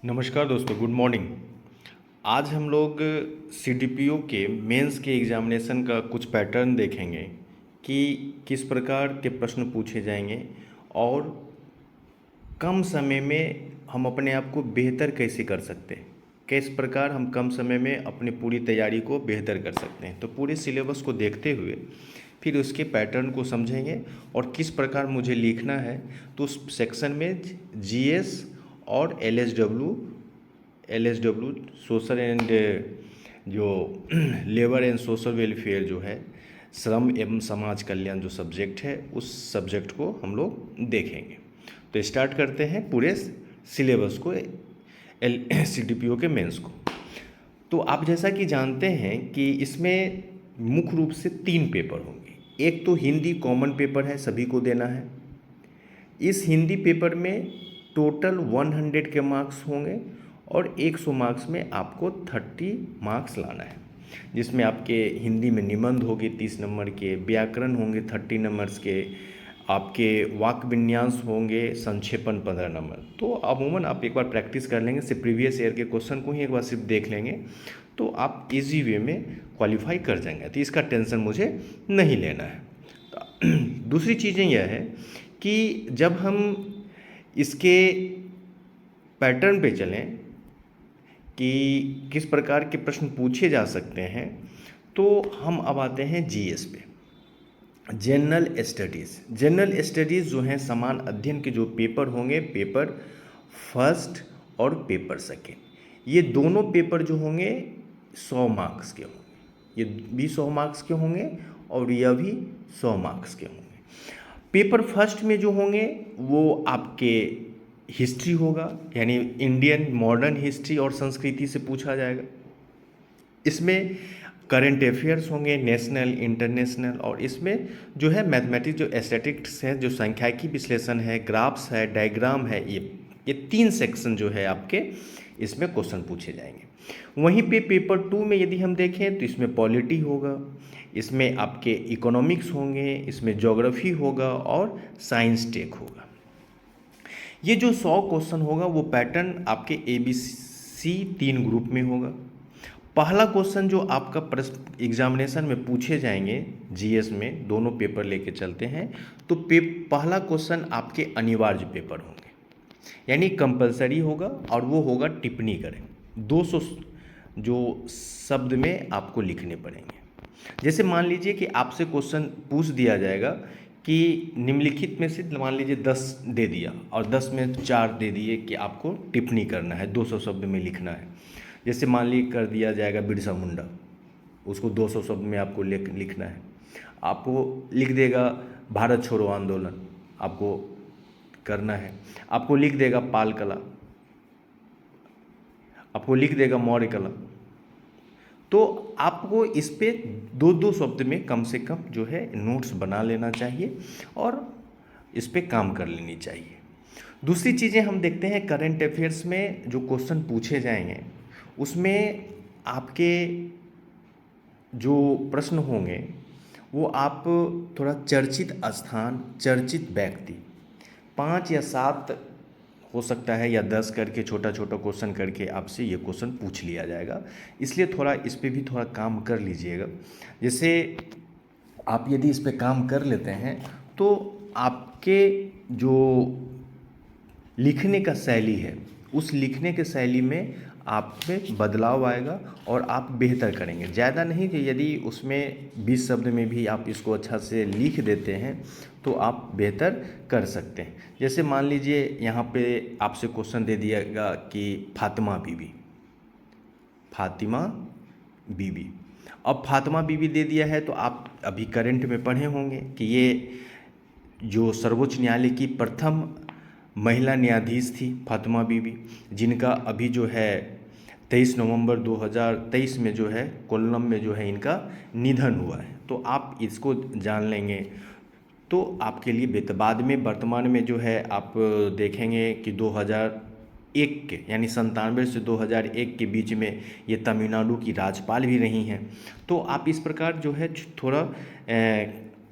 नमस्कार दोस्तों, good morning. आज हम लोग सीडीपीओ के मेंस के एग्जामिनेशन का कुछ पैटर्न देखेंगे कि किस प्रकार के प्रश्न पूछे जाएंगे और कम समय में हम अपने आप को बेहतर कैसे कर सकते हैं, किस प्रकार हम कम समय में अपनी पूरी तैयारी को बेहतर कर सकते हैं। तो पूरे सिलेबस को देखते हुए फिर उसके पैटर्न को समझेंगे और किस प्रकार मुझे लिखना है। तो उस सेक्शन में जीएस और एलएसडब्ल्यू सोशल एंड जो लेबर एंड सोशल वेलफेयर जो है, श्रम एवं समाज कल्याण जो सब्जेक्ट है, उस सब्जेक्ट को हम लोग देखेंगे। तो स्टार्ट करते हैं पूरे सिलेबस को, सीडीपीओ के मेंस को। तो आप जैसा कि जानते हैं कि इसमें मुख्य रूप से 3 पेपर होंगे। एक तो हिंदी कॉमन पेपर है, सभी को देना है। इस हिंदी पेपर में टोटल 100 के मार्क्स होंगे और 100 मार्क्स में आपको 30 मार्क्स लाना है, जिसमें आपके हिंदी में निबंध होगी 30 नंबर के, व्याकरण होंगे 30 नंबर्स के, आपके वाक्य विन्यास होंगे, संक्षेपण 15 नंबर। तो अमूमन आप एक बार प्रैक्टिस कर लेंगे, सिर्फ प्रीवियस ईयर के क्वेश्चन को ही एक बार सिर्फ देख लेंगे तो आप इजी वे में क्वालिफाई कर जाएंगे। तो इसका टेंशन मुझे नहीं लेना है। तो दूसरी चीज़ें यह है कि जब हम इसके पैटर्न पे चलें कि किस प्रकार के प्रश्न पूछे जा सकते हैं, तो हम अब आते हैं जीएस पे, जनरल स्टडीज़। जनरल स्टडीज़ जो हैं, समान अध्ययन के जो पेपर होंगे, पेपर फर्स्ट और पेपर सेकेंड, ये दोनों पेपर जो होंगे 100 मार्क्स के होंगे। ये भी 100 मार्क्स के होंगे और यह भी 100 मार्क्स के होंगे। पेपर फर्स्ट में जो होंगे वो आपके हिस्ट्री होगा, यानी इंडियन मॉडर्न हिस्ट्री और संस्कृति से पूछा जाएगा। इसमें करंट अफेयर्स होंगे, नेशनल इंटरनेशनल, और इसमें जो है मैथमेटिक्स, जो एस्थेटिक्स है, जो सांख्यिकी विश्लेषण है, ग्राफ्स है, डायग्राम है, ये 3 सेक्शन जो है आपके इसमें क्वेश्चन पूछे जाएंगे। वहीं पे पेपर 2 में यदि हम देखें तो इसमें पॉलिटी होगा, इसमें आपके इकोनॉमिक्स होंगे, इसमें ज्योग्राफी होगा और साइंस टेक होगा। ये जो 100 क्वेश्चन होगा वो पैटर्न आपके ABC 3 ग्रुप में होगा। पहला क्वेश्चन जो आपका प्रश्न एग्जामिनेशन में पूछे जाएंगे, जीएस में दोनों पेपर लेके चलते हैं, तो पहला क्वेश्चन आपके अनिवार्य पेपर होंगे, यानी कंपलसरी होगा, और वो होगा टिप्पणी करें। 200 जो शब्द में आपको लिखने पड़ेंगे। जैसे मान लीजिए कि आपसे क्वेश्चन पूछ दिया जाएगा कि निम्नलिखित में से मान लीजिए 10 दे दिया और 10 में 4 दे दिए कि आपको टिप्पणी करना है, 200 शब्द में लिखना है। जैसे मान ली कर दिया जाएगा बिरसा मुंडा, उसको 200 शब्द में आपको लिखना है। आपको लिख देगा भारत छोड़ो आंदोलन, आपको करना है। आपको लिख देगा पाल कला, आपको लिख देगा मौर्य कला। तो आपको इस पे 2-2 शब्द में कम से कम जो है नोट्स बना लेना चाहिए और इस पे काम कर लेनी चाहिए। दूसरी चीज़ें हम देखते हैं, करंट अफेयर्स में जो क्वेश्चन पूछे जाएंगे उसमें आपके जो प्रश्न होंगे वो आप थोड़ा चर्चित स्थान, चर्चित व्यक्ति, 5 या 7 हो सकता है, या 10 करके छोटा छोटा क्वेश्चन करके आपसे ये क्वेश्चन पूछ लिया जाएगा। इसलिए थोड़ा इस पे भी थोड़ा काम कर लीजिएगा। जैसे आप यदि इस पे काम कर लेते हैं तो आपके जो लिखने का शैली है, उस लिखने के शैली में आप में बदलाव आएगा और आप बेहतर करेंगे। ज़्यादा नहीं कि यदि उसमें 20 शब्द में भी आप इसको अच्छा से लिख देते हैं तो आप बेहतर कर सकते हैं। जैसे मान लीजिए यहाँ पे आपसे क्वेश्चन दे दिएगा कि फातिमा बीबी, फातिमा बीबी। अब फातिमा बीबी दे दिया है तो आप अभी करंट में पढ़े होंगे कि ये जो सर्वोच्च न्यायालय की प्रथम महिला न्यायाधीश थी फातिमा बीबी, जिनका अभी जो है 23 नवंबर 2023 में जो है कोल्लम में जो है इनका निधन हुआ है। तो आप इसको जान लेंगे तो आपके लिए बेहतर। बाद में वर्तमान में जो है आप देखेंगे कि 2001 के, यानी 97 से 2001 के बीच में ये तमिलनाडु की राज्यपाल भी रही हैं। तो आप इस प्रकार जो है थोड़ा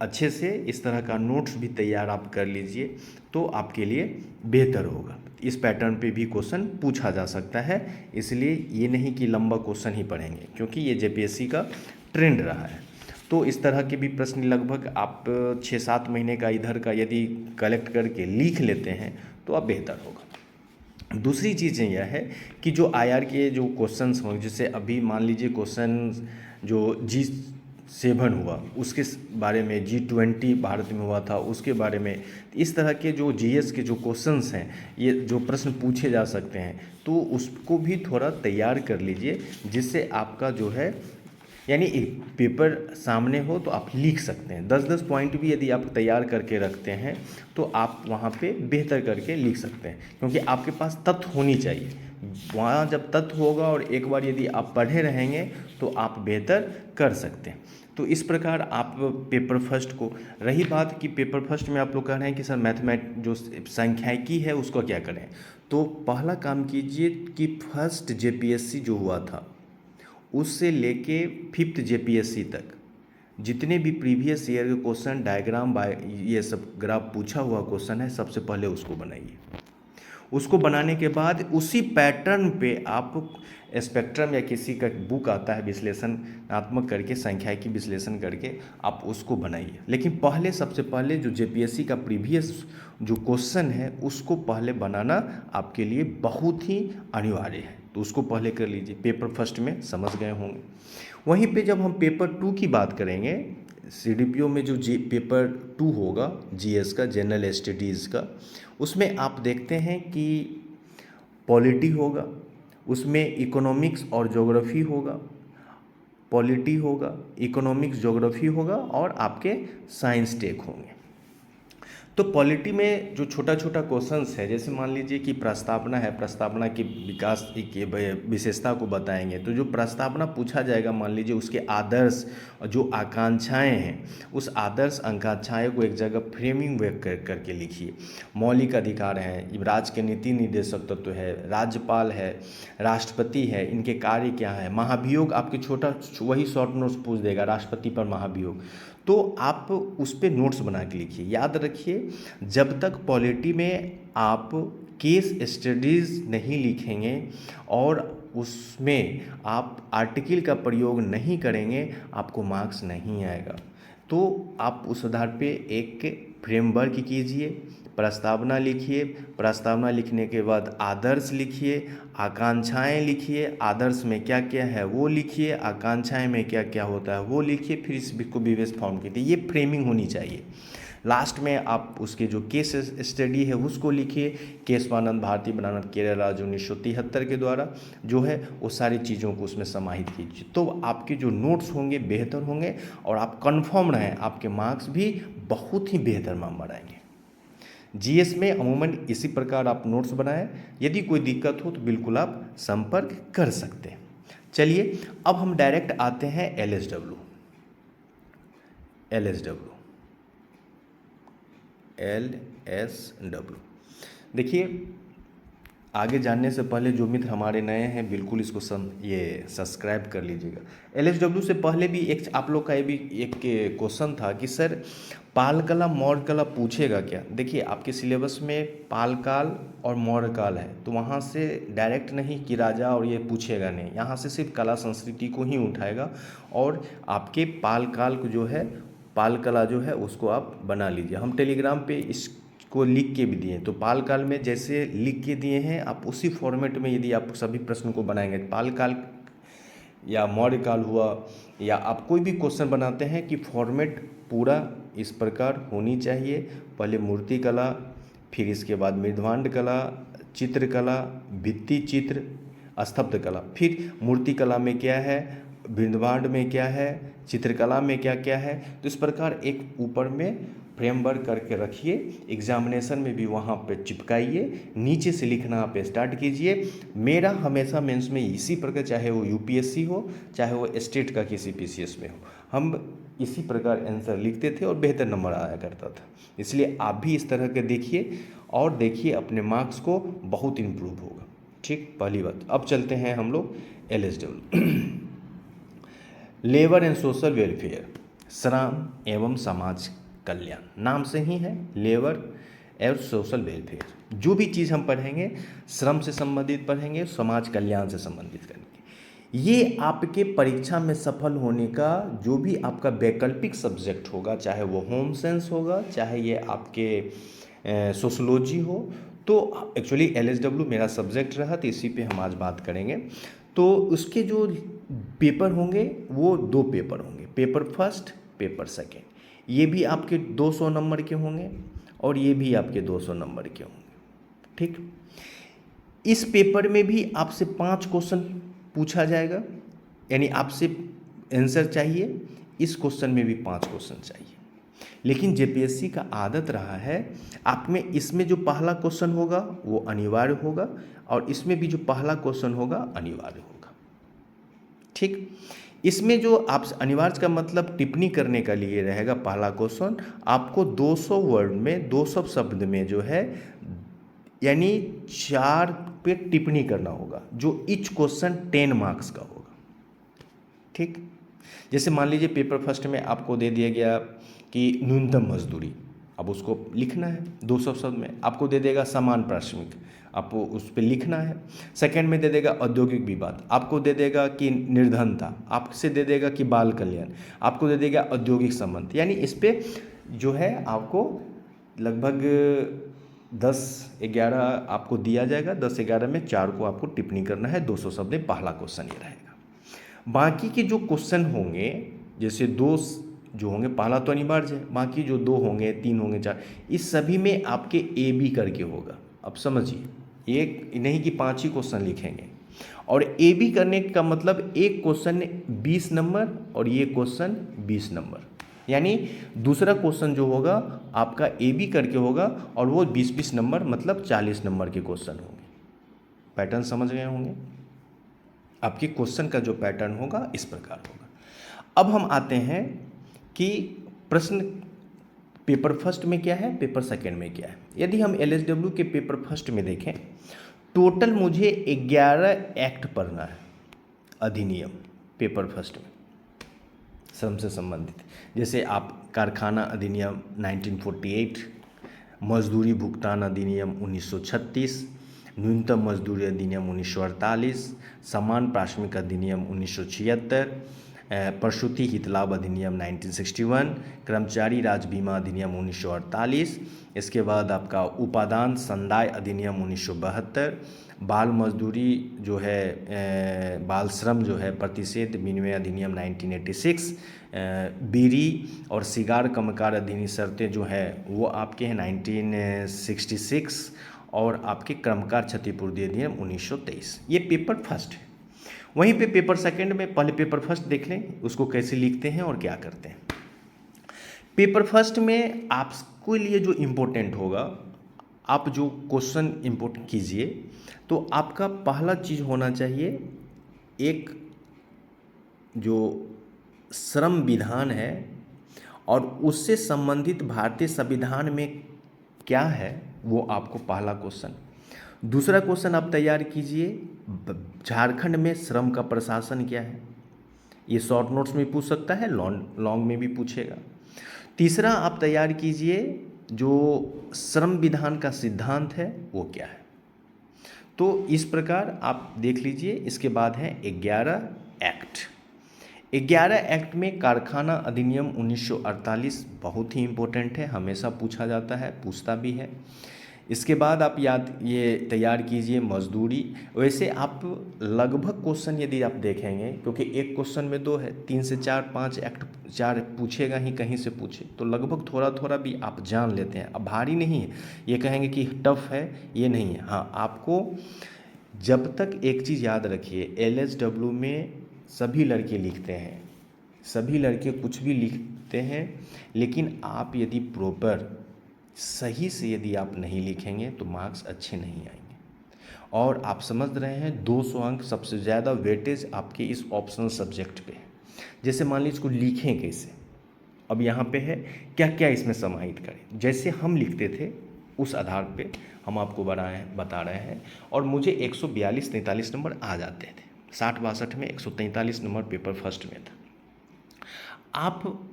अच्छे से इस तरह का नोट्स भी तैयार आप कर लीजिए तो आपके लिए बेहतर होगा। इस पैटर्न पे भी क्वेश्चन पूछा जा सकता है, इसलिए ये नहीं कि लंबा क्वेश्चन ही पढ़ेंगे, क्योंकि ये जेपीएससी का ट्रेंड रहा है। तो इस तरह के भी प्रश्न लगभग आप 6-7 महीने का इधर का यदि कलेक्ट करके लिख लेते हैं तो अब बेहतर होगा। दूसरी चीज़ें यह है कि जो आईआर के जो क्वेश्चंस होंगे, जैसे अभी मान लीजिए क्वेश्चन जो G7 हुआ उसके बारे में, G20 भारत में हुआ था उसके बारे में, इस तरह के जो जीएस के जो क्वेश्चंस हैं, ये जो प्रश्न पूछे जा सकते हैं, तो उसको भी थोड़ा तैयार कर लीजिए, जिससे आपका जो है यानी एक पेपर सामने हो तो आप लिख सकते हैं। 10-10 पॉइंट भी यदि आप तैयार करके रखते हैं तो आप वहाँ पे बेहतर करके लिख सकते हैं, क्योंकि आपके पास तथ्य होनी चाहिए। वहाँ जब तथ्य होगा और एक बार यदि आप पढ़े रहेंगे तो आप बेहतर कर सकते हैं। तो इस प्रकार आप पेपर फर्स्ट को, रही बात कि पेपर फर्स्ट में आप लोग कह रहे हैं कि सर जो सांख्यिकी है उसको क्या करें, तो पहला काम कीजिए कि फर्स्ट जेपीएससी जो हुआ था उससे लेके 5th जेपीएससी तक जितने भी प्रीवियस ईयर के क्वेश्चन, डायग्राम ये सब ग्राफ पूछा हुआ क्वेश्चन है, सबसे पहले उसको बनाइए। उसको बनाने के बाद उसी पैटर्न पे आप स्पेक्ट्रम या किसी का बुक आता है विश्लेषणात्मक करके, सांख्यिकी विश्लेषण करके आप उसको बनाइए। लेकिन पहले सबसे पहले जो जेपीएससी का प्रीवियस जो क्वेश्चन है उसको पहले बनाना आपके लिए बहुत ही अनिवार्य है, तो उसको पहले कर लीजिए। पेपर फर्स्ट में समझ गए होंगे। वहीं पे जब हम पेपर 2 की बात करेंगे, सीडीपीओ में जो पेपर 2 होगा जीएस का, जनरल स्टडीज़ का, उसमें आप देखते हैं कि पॉलिटी होगा, उसमें इकोनॉमिक्स और ज्योग्राफी होगा, पॉलिटी होगा, इकोनॉमिक्स ज्योग्राफी होगा और आपके साइंस टेक होंगे। तो पॉलिटी में जो छोटा छोटा क्वेश्चंस है, जैसे मान लीजिए कि प्रस्तावना है, प्रस्तावना की विकास की विशेषता को बताएंगे, तो जो प्रस्तावना पूछा जाएगा मान लीजिए उसके आदर्श जो आकांक्षाएं हैं, उस आदर्श आकांक्षाएं को एक जगह फ्रेमिंग करके लिखिए। मौलिक अधिकार हैं, राज्य के नीति निर्देशक तत्व है, राज्यपाल है, राष्ट्रपति है, इनके कार्य क्या है, महाभियोग आपके छोटा वही शॉर्ट नोट्स पूछ देगा राष्ट्रपति पर महाभियोग, तो आप उस पर नोट्स बना के लिखिए। याद रखिए, जब तक पॉलिटी में आप केस स्टडीज़ नहीं लिखेंगे और उसमें आप आर्टिकल का प्रयोग नहीं करेंगे, आपको मार्क्स नहीं आएगा। तो आप उस आधार पे एक फ्रेमवर्क कीजिए, प्रस्तावना लिखिए, प्रस्तावना लिखने के बाद आदर्श लिखिए, आकांक्षाएं लिखिए, आदर्श में क्या क्या है वो लिखिए, आकांक्षाएं में क्या क्या होता है वो लिखिए, फिर इसको विवेश फॉर्म कीजिए। ये फ्रेमिंग होनी चाहिए। लास्ट में आप उसके जो केस स्टडी है उसको लिखिए, केशवानंद भारती बनारस केरल राज्य 1973 के द्वारा जो है वो सारी चीज़ों को उसमें समाहित कीजिए। तो आपके जो नोट्स होंगे बेहतर होंगे और आप कंफर्म रहें, आपके मार्क्स भी बहुत ही बेहतर नंबर आएंगे। जीएस में अमूमन इसी प्रकार आप नोट्स बनाएं। यदि कोई दिक्कत हो तो बिल्कुल आप संपर्क कर सकते हैं। चलिए अब हम डायरेक्ट आते हैं एलएसडब्ल्यू। देखिए, आगे जानने से पहले जो मित्र हमारे नए हैं बिल्कुल इसको ये सब्सक्राइब कर लीजिएगा। एलएसडब्ल्यू से पहले भी एक आप लोग का ये भी एक क्वेश्चन था कि सर पाल कला मौर्य कला पूछेगा क्या। देखिए, आपके सिलेबस में पाल काल और मौर्य काल है, तो वहाँ से डायरेक्ट नहीं कि राजा और ये पूछेगा नहीं, यहाँ से सिर्फ कला संस्कृति को ही उठाएगा और आपके पाल काल को जो है, पाल कला जो है उसको आप बना लीजिए। हम टेलीग्राम पे इसको लिख के भी दिए, तो पाल काल में जैसे लिख के दिए हैं आप उसी फॉर्मेट में यदि आप सभी प्रश्न को बनाएंगे, पाल काल या मौर्य काल हुआ या आप कोई भी क्वेश्चन बनाते हैं कि फॉर्मेट पूरा इस प्रकार होनी चाहिए। पहले मूर्ति कला, फिर इसके बाद मृदभांड कला, चित्रकला, भित्ति चित्र, स्तब्ध कला, फिर मूर्ति कला में क्या है, मृदभांड में क्या है, चित्रकला में क्या क्या है। तो इस प्रकार एक ऊपर में फ्रेमवर्क करके रखिए, एग्जामिनेशन में भी वहाँ पे चिपकाइए, नीचे से लिखना आप स्टार्ट कीजिए। मेरा हमेशा मेंस में इसी प्रकार, चाहे वो यूपीएससी हो चाहे वो स्टेट का किसी पीसीएस में हो, हम इसी प्रकार आंसर लिखते थे और बेहतर नंबर आया करता था। इसलिए आप भी इस तरह के देखिए और देखिए अपने मार्क्स को बहुत इम्प्रूव होगा। ठीक, पहली बात। अब चलते हैं हम लोग एलएसडब्ल्यू, लेबर एंड सोशल वेलफेयर, श्रम एवं समाज कल्याण, नाम से ही है लेबर और सोशल वेलफेयर। जो भी चीज़ हम पढ़ेंगे श्रम से संबंधित पढ़ेंगे, समाज कल्याण से संबंधित करेंगे। ये आपके परीक्षा में सफल होने का जो भी आपका वैकल्पिक सब्जेक्ट होगा, चाहे वो होम साइंस होगा, चाहे ये आपके सोशोलॉजी हो, तो एक्चुअली एलएसडब्ल्यू मेरा सब्जेक्ट रहा तो इसी पे हम आज बात करेंगे। तो उसके जो पेपर होंगे वो 2 पेपर होंगे, पेपर फर्स्ट, पेपर सेकेंड। ये भी आपके 200 नंबर के होंगे और ये भी आपके 200 नंबर के होंगे। ठीक, इस पेपर में भी आपसे 5 क्वेश्चन पूछा जाएगा, यानी आपसे आंसर चाहिए, इस क्वेश्चन में भी 5 क्वेश्चन चाहिए। लेकिन जेपीएससी का आदत रहा है आप में इसमें जो पहला क्वेश्चन होगा वो अनिवार्य होगा और इसमें भी जो पहला क्वेश्चन होगा अनिवार्य होगा। ठीक, इसमें जो आप अनिवार्य का मतलब टिप्पणी करने का लिए रहेगा पहला क्वेश्चन, आपको 200 वर्ड में 200 शब्द में जो है यानी 4 पे टिप्पणी करना होगा, जो ईच क्वेश्चन 10 मार्क्स का होगा। ठीक, जैसे मान लीजिए पेपर फर्स्ट में आपको दे दिया गया कि न्यूनतम मजदूरी, अब उसको लिखना है 200 शब्द में। आपको दे देगा समान प्राथमिक, आपको उस पर लिखना है। सेकंड में दे देगा औद्योगिक विवाद, आपको दे देगा कि निर्धनता, आपसे दे देगा कि बाल कल्याण, आपको दे देगा औद्योगिक संबंध। यानी इस पर जो है आपको लगभग 10-11 आपको दिया जाएगा, 10-11 में 4 को आपको टिप्पणी करना है, 200 शब्द में पहला क्वेश्चन ये रहेगा। बाकी के जो क्वेश्चन होंगे, जैसे 2 जो होंगे, पहला तो अनिवार्य है, बाकी जो 2 होंगे, 3 होंगे, 4, इस सभी में आपके ए बी करके होगा। अब समझिए, एक नहीं कि 5 ही क्वेश्चन लिखेंगे, और ए बी करने का मतलब एक क्वेश्चन 20 नंबर और ये क्वेश्चन 20 नंबर, यानी दूसरा क्वेश्चन जो होगा आपका ए बी करके होगा और वो 20-20 नंबर मतलब 40 नंबर के क्वेश्चन होंगे। पैटर्न समझ गए होंगे? आपके क्वेश्चन का जो पैटर्न होगा इस प्रकार होगा। अब हम आते हैं कि प्रश्न पेपर फर्स्ट में क्या है, पेपर सेकंड में क्या है। यदि हम एलएसडब्ल्यू के पेपर फर्स्ट में देखें, टोटल मुझे 11 एक्ट पढ़ना है, अधिनियम, पेपर फर्स्ट में श्रम से संबंधित। जैसे आप कारखाना अधिनियम 1948, मजदूरी भुगतान अधिनियम 1936, न्यूनतम मजदूरी अधिनियम 1948, समान प्राथमिक अधिनियम 1976, प्रसूति हित लाभ अधिनियम 1961, कर्मचारी राज्य बीमा अधिनियम 1948, इसके बाद आपका उपादान संदाय अधिनियम 1972, बाल मजदूरी जो है बाल श्रम जो है प्रतिषेध विनिमय अधिनियम 1986, बीड़ी और सिगार कमकार अधिनियम शर्तें जो है वो आपके हैं 1966, और आपके कर्मकार क्षतिपूर्ति अधिनियम 1923। ये पेपर फर्स्ट है। वहीं पे पेपर सेकंड में पहले पेपर फर्स्ट देख लें, उसको कैसे लिखते हैं और क्या करते हैं। पेपर फर्स्ट में आपके लिए जो इम्पोर्टेंट होगा, आप जो क्वेश्चन इम्पोर्टेंट कीजिए, तो आपका पहला चीज़ होना चाहिए एक जो श्रम विधान है और उससे संबंधित भारतीय संविधान में क्या है वो आपको पहला क्वेश्चन। दूसरा क्वेश्चन आप तैयार कीजिए, झारखंड में श्रम का प्रशासन क्या है। ये शॉर्ट नोट्स में पूछ सकता है, लॉन्ग में भी पूछेगा। तीसरा आप तैयार कीजिए जो श्रम विधान का सिद्धांत है वो क्या है। तो इस प्रकार आप देख लीजिए। इसके बाद है 11 एक्ट। 11 एक्ट में कारखाना अधिनियम 1948 बहुत ही इम्पोर्टेंट है, हमेशा पूछा जाता है, पूछता भी है। इसके बाद आप ये तैयार कीजिए मजदूरी। वैसे आप लगभग क्वेश्चन यदि आप देखेंगे, क्योंकि एक क्वेश्चन में 2 है, 3 से 4-5 एक्ट 4 पूछेगा ही, कहीं से पूछे, तो लगभग थोड़ा थोड़ा भी आप जान लेते हैं। अब भारी नहीं है, ये कहेंगे कि टफ है, ये नहीं है। हाँ, आपको जब तक एक चीज़ याद रखिए, एलएसडब्ल्यू में सभी लड़के लिखते हैं, सभी लड़के कुछ भी लिखते हैं, लेकिन आप यदि प्रॉपर सही से यदि आप नहीं लिखेंगे तो मार्क्स अच्छे नहीं आएंगे। और आप समझ रहे हैं 200 अंक सबसे ज़्यादा वेटेज आपके इस ऑप्शनल सब्जेक्ट पे है। जैसे मान लीजिए इसको लिखें कैसे, अब यहाँ पे है क्या क्या इसमें समाहित करें। जैसे हम लिखते थे उस आधार पे हम आपको बता रहे हैं, और मुझे 142-43 नंबर आ जाते थे। 60-62 में 143 नंबर पेपर फर्स्ट में था। आप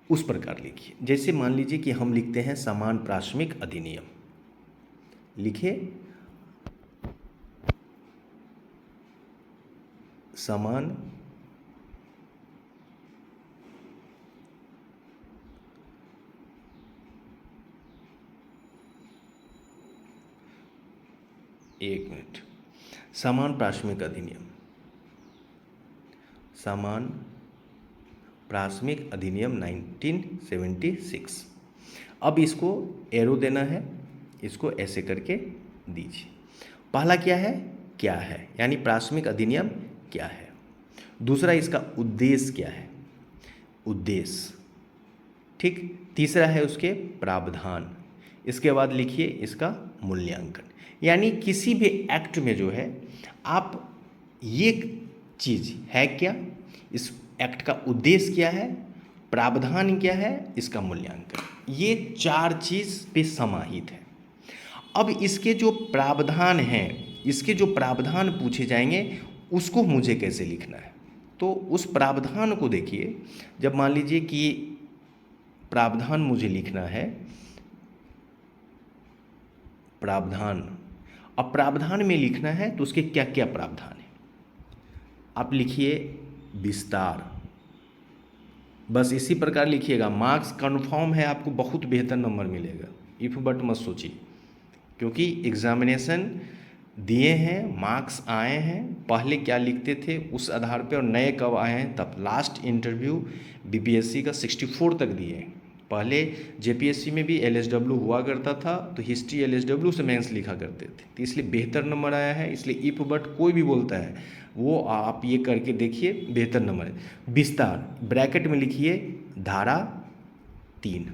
उस प्रकार लिखिए। जैसे मान लीजिए कि हम लिखते हैं समान प्राथमिक अधिनियम, लिखिए समान एक मिनट, समान प्राथमिक अधिनियम, समान प्राथमिक अधिनियम 1976। अब इसको एरो देना है, इसको ऐसे करके दीजिए। पहला क्या है, यानी प्राथमिक अधिनियम क्या है। दूसरा इसका उद्देश्य क्या है, उद्देश्य, ठीक। तीसरा है उसके प्रावधान। इसके बाद लिखिए इसका मूल्यांकन। यानी किसी भी एक्ट में जो है आप ये चीज़ है क्या, इस एक्ट का उद्देश्य क्या है, प्रावधान क्या है, इसका मूल्यांकन, ये चार चीज़ पे समाहित है। अब इसके जो प्रावधान हैं, इसके जो प्रावधान पूछे जाएंगे उसको मुझे कैसे लिखना है। तो उस प्रावधान को देखिए, जब मान लीजिए कि प्रावधान मुझे लिखना है, प्रावधान, अब प्रावधान में लिखना है तो उसके क्या क्या प्रावधान है आप लिखिए विस्तार, बस इसी प्रकार लिखिएगा। मार्क्स कन्फर्म है, आपको बहुत बेहतर नंबर मिलेगा, इफ बट मत सोचिए, क्योंकि एग्जामिनेशन दिए हैं, मार्क्स आए हैं, पहले क्या लिखते थे उस आधार पे और नए कब आए हैं तब। लास्ट इंटरव्यू बीपीएससी का 64 तक दिए हैं। पहले जेपीएससी में भी एलएसडब्ल्यू हुआ करता था, तो हिस्ट्री एलएसडब्ल्यू से मेंस लिखा करते थे, तो इसलिए बेहतर नंबर आया है। इसलिए इफ बट कोई भी बोलता है वो आप ये करके देखिए, बेहतर नंबर है। विस्तार ब्रैकेट में लिखिए धारा 3,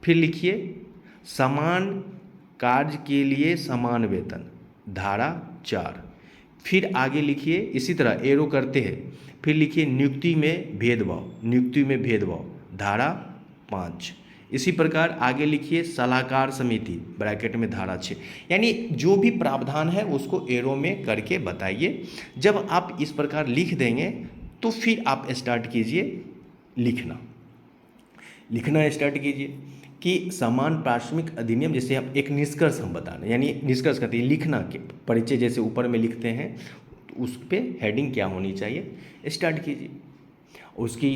फिर लिखिए समान कार्य के लिए समान वेतन, धारा 4, फिर आगे लिखिए इसी तरह एरो करते हैं, फिर लिखिए नियुक्ति में भेदभाव, नियुक्ति में भेदभाव, धारा 5। इसी प्रकार आगे लिखिए सलाहकार समिति, ब्रैकेट में धारा 6। यानी जो भी प्रावधान है उसको एरो में करके बताइए। जब आप इस प्रकार लिख देंगे तो फिर आप स्टार्ट कीजिए लिखना स्टार्ट कीजिए कि समान प्राथमिक अधिनियम, जैसे आप एक निष्कर्ष हम बता रहे हैं, यानी निष्कर्ष कहते हैं लिखना के परिचय जैसे ऊपर में लिखते हैं, तो उस पर हेडिंग क्या होनी चाहिए स्टार्ट कीजिए, उसकी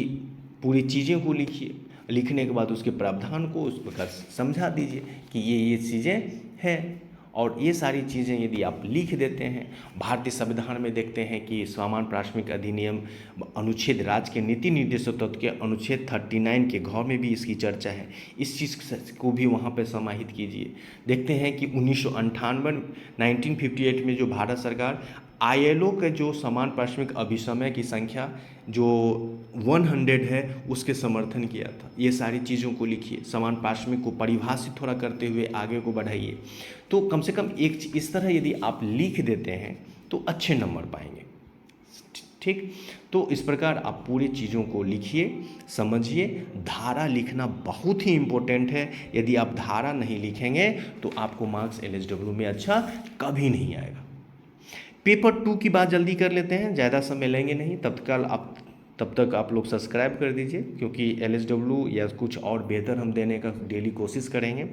पूरी चीज़ें को लिखिए। लिखने के बाद उसके प्रावधान को उस प्रकार समझा दीजिए कि ये चीज़ें हैं। और ये सारी चीज़ें यदि आप लिख देते हैं, भारतीय संविधान में देखते हैं कि समान प्राथमिक अधिनियम अनुच्छेद राज्य के नीति निर्देशक तत्व के अनुच्छेद 39 के घ में भी इसकी चर्चा है, इस चीज़ को भी वहाँ पर समाहित कीजिए। देखते हैं कि 1958 में जो भारत सरकार ILO के जो समान प्राथमिक अभिसमय की संख्या जो 100 है उसके समर्थन किया था। ये सारी चीज़ों को लिखिए, समान प्राथमिक को परिभाषित थोड़ा करते हुए आगे को बढ़ाइए। तो कम से कम एक इस तरह यदि आप लिख देते हैं तो अच्छे नंबर पाएंगे, ठीक। तो इस प्रकार आप पूरी चीज़ों को लिखिए, समझिए। धारा लिखना बहुत ही इम्पोर्टेंट है, यदि आप धारा नहीं लिखेंगे तो आपको मार्क्स LSW में अच्छा कभी नहीं आएगा। पेपर 2 की बात जल्दी कर लेते हैं, ज़्यादा समय लेंगे नहीं, तब तक आप लोग सब्सक्राइब कर दीजिए, क्योंकि LSW या कुछ और बेहतर हम देने का डेली कोशिश करेंगे।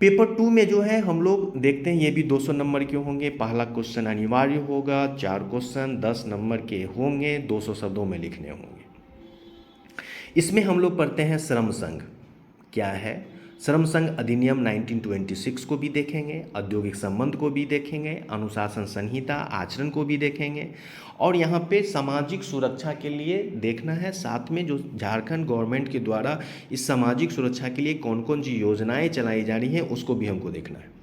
पेपर 2 में जो है हम लोग देखते हैं ये भी 200 नंबर के होंगे। पहला क्वेश्चन अनिवार्य होगा, 4 क्वेश्चन 10 नंबर के होंगे, 200 शब्दों में लिखने होंगे। इसमें हम लोग पढ़ते हैं श्रम संघ क्या है, श्रम संघ अधिनियम 1926 को भी देखेंगे, औद्योगिक संबंध को भी देखेंगे, अनुशासन संहिता आचरण को भी देखेंगे, और यहाँ पे सामाजिक सुरक्षा के लिए देखना है। साथ में जो झारखंड गवर्नमेंट के द्वारा इस सामाजिक सुरक्षा के लिए कौन कौन सी योजनाएं चलाई जा रही हैं उसको भी हमको देखना है।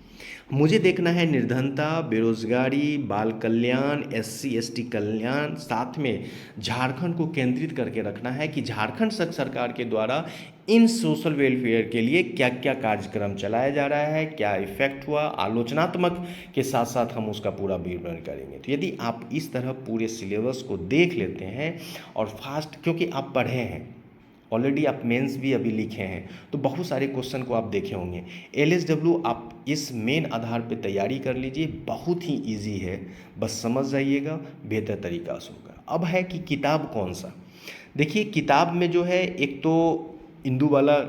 मुझे देखना है निर्धनता, बेरोजगारी, बाल कल्याण, SC ST कल्याण, साथ में झारखंड को केंद्रित करके रखना है कि झारखंड सरकार के द्वारा इन सोशल वेलफेयर के लिए क्या क्या कार्यक्रम चलाया जा रहा है, क्या इफेक्ट हुआ, आलोचनात्मक के साथ साथ हम उसका पूरा विवरण करेंगे। तो यदि आप इस तरह पूरे सिलेबस को देख लेते हैं और फास्ट, क्योंकि आप पढ़े हैं ऑलरेडी, आप मेंस भी अभी लिखे हैं, तो बहुत सारे क्वेश्चन को आप देखे होंगे। LSW आप इस मेन आधार पे तैयारी कर लीजिए, बहुत ही इजी है, बस समझ जाइएगा, बेहतर तरीका से होगा। अब है कि किताब कौन सा। देखिए किताब में जो है एक तो इंदुबाला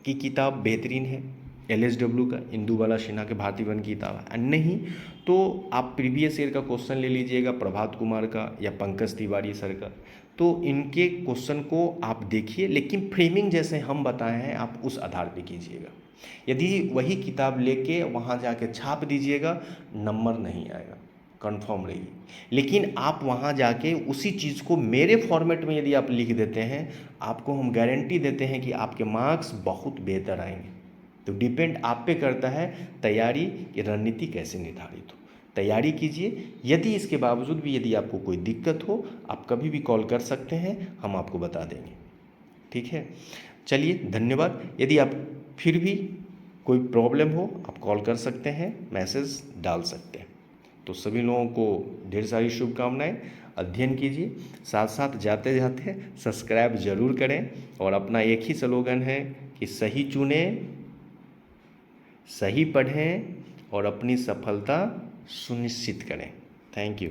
की किताब बेहतरीन है, LSW का, इंदुबाला सिन्हा के भारतीय वन की किताब है, नहीं तो आप प्रीवियस ईयर का क्वेश्चन ले लीजिएगा प्रभात कुमार का या पंकज तिवारी सर का, तो इनके क्वेश्चन को आप देखिए, लेकिन फ्रेमिंग जैसे हम बताए हैं आप उस आधार पे कीजिएगा। यदि वही किताब लेके वहाँ जाके छाप दीजिएगा, नंबर नहीं आएगा, कंफर्म रहिए। लेकिन आप वहाँ जाके उसी चीज़ को मेरे फॉर्मेट में यदि आप लिख देते हैं, आपको हम गारंटी देते हैं कि आपके मार्क्स बहुत बेहतर आएंगे। तो डिपेंड आप पे करता है तैयारी की रणनीति कैसे निर्धारित हो। तैयारी कीजिए। यदि इसके बावजूद भी यदि आपको कोई दिक्कत हो, आप कभी भी कॉल कर सकते हैं, हम आपको बता देंगे। ठीक है, चलिए धन्यवाद। यदि आप फिर भी कोई प्रॉब्लम हो, आप कॉल कर सकते हैं, मैसेज डाल सकते हैं। तो सभी लोगों को ढेर सारी शुभकामनाएं। अध्ययन कीजिए, साथ साथ जाते जाते सब्सक्राइब जरूर करें। और अपना एक ही स्लोगन है कि सही चुनें, सही पढ़ें और अपनी सफलता सुनिश्चित करें। Thank you.